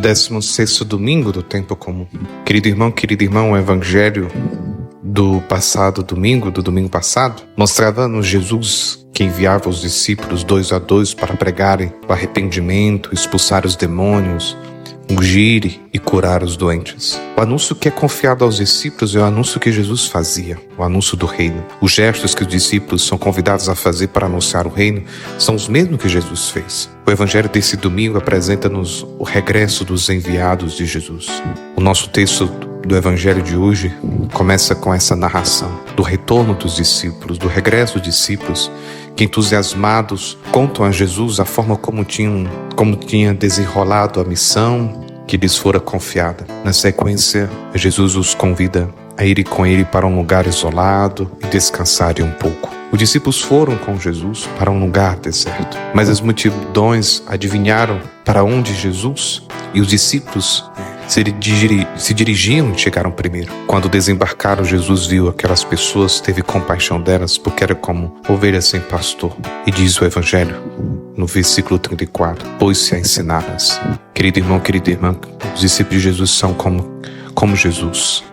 16º domingo do tempo comum. Querido irmão, o evangelho do domingo passado, mostrava-nos Jesus que enviava os discípulos 2 a 2 para pregarem o arrependimento, expulsar os demônios, ungir e curar os doentes. O anúncio que é confiado aos discípulos é o anúncio que Jesus fazia, o anúncio do reino. Os gestos que os discípulos são convidados a fazer para anunciar o reino são os mesmos que Jesus fez. O evangelho desse domingo apresenta-nos o regresso dos enviados de Jesus. O nosso texto do evangelho de hoje começa com essa narração do retorno dos discípulos, do regresso dos discípulos, que entusiasmados contam a Jesus a forma como tinha desenrolado a missão que lhes fora confiada. Na sequência, Jesus os convida a irem com ele para um lugar isolado e descansarem um pouco. Os discípulos foram com Jesus para um lugar deserto, mas as multidões adivinharam para onde Jesus e os discípulos se dirigiam e chegaram primeiro. Quando desembarcaram, Jesus viu aquelas pessoas, teve compaixão delas, porque era como ovelhas sem pastor. E diz o Evangelho, no versículo 34, pôs-se a ensiná-las. Querido irmão, querida irmã, os discípulos de Jesus são como Jesus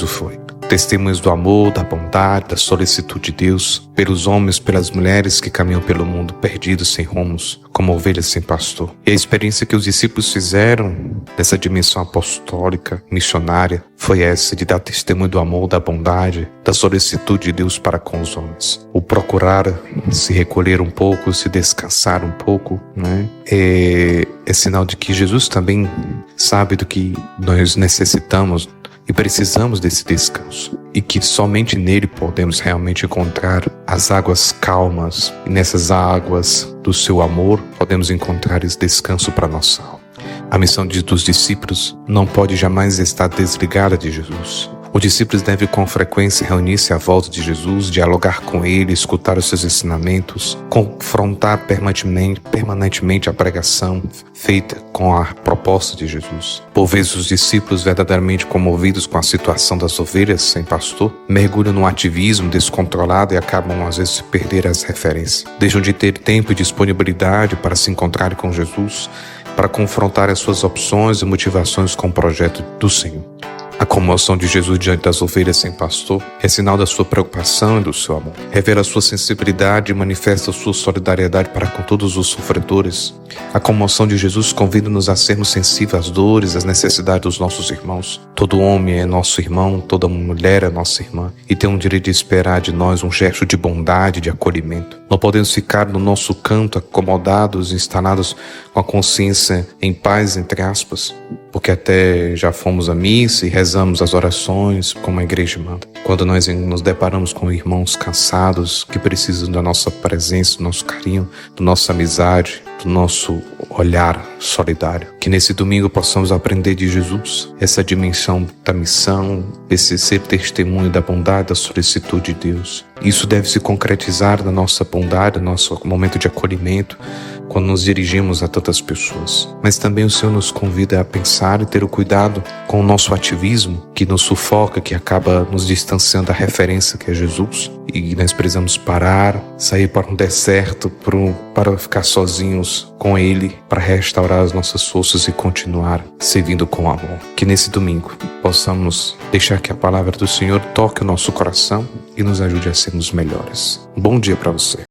o foi. Testemunhas do amor, da bondade, da solicitude de Deus pelos homens, pelas mulheres que caminham pelo mundo perdidos, sem rumos, como ovelhas sem pastor. E a experiência que os discípulos fizeram dessa dimensão apostólica, missionária, foi essa de dar testemunho do amor, da bondade, da solicitude de Deus para com os homens. O procurar se recolher um pouco, se descansar um pouco, né? É sinal de que Jesus também sabe do que nós necessitamos e precisamos desse descanso, e que somente nele podemos realmente encontrar as águas calmas, e nessas águas do seu amor podemos encontrar esse descanso para nossa alma. A missão dos discípulos não pode jamais estar desligada de Jesus. Os discípulos devem com frequência reunir-se à volta de Jesus, dialogar com ele, escutar os seus ensinamentos, confrontar permanentemente a pregação feita com a proposta de Jesus. Por vezes os discípulos, verdadeiramente comovidos com a situação das ovelhas sem pastor, mergulham num ativismo descontrolado e acabam às vezes de perder as referências. Deixam de ter tempo e disponibilidade para se encontrarem com Jesus, para confrontar as suas opções e motivações com o projeto do Senhor. A comoção de Jesus diante das ovelhas sem pastor é sinal da sua preocupação e do seu amor. Revela a sua sensibilidade e manifesta a sua solidariedade para com todos os sofredores. A comoção de Jesus convida-nos a sermos sensíveis às dores, às necessidades dos nossos irmãos. Todo homem é nosso irmão, toda mulher é nossa irmã, e tem o direito de esperar de nós um gesto de bondade, de acolhimento. Não podemos ficar no nosso canto acomodados, instalados com a consciência em paz, entre aspas, porque até já fomos à missa e rezamos as orações como a igreja manda. Quando nós nos deparamos com irmãos cansados que precisam da nossa presença, do nosso carinho, da nossa amizade, do nosso olhar solidário. Que nesse domingo possamos aprender de Jesus essa dimensão da missão, esse ser testemunho da bondade, da solicitude de Deus. Isso deve se concretizar na nossa bondade, no nosso momento de acolhimento, quando nos dirigimos a tantas pessoas. Mas também o Senhor nos convida a pensar e ter o cuidado com o nosso ativismo, que nos sufoca, que acaba nos distanciando da referência que é Jesus. E nós precisamos parar, sair para um deserto, para ficar sozinhos com Ele, para restaurar as nossas forças e continuar servindo com amor. Que nesse domingo possamos deixar que a palavra do Senhor toque o nosso coração e nos ajude a sermos melhores. Um bom dia para você.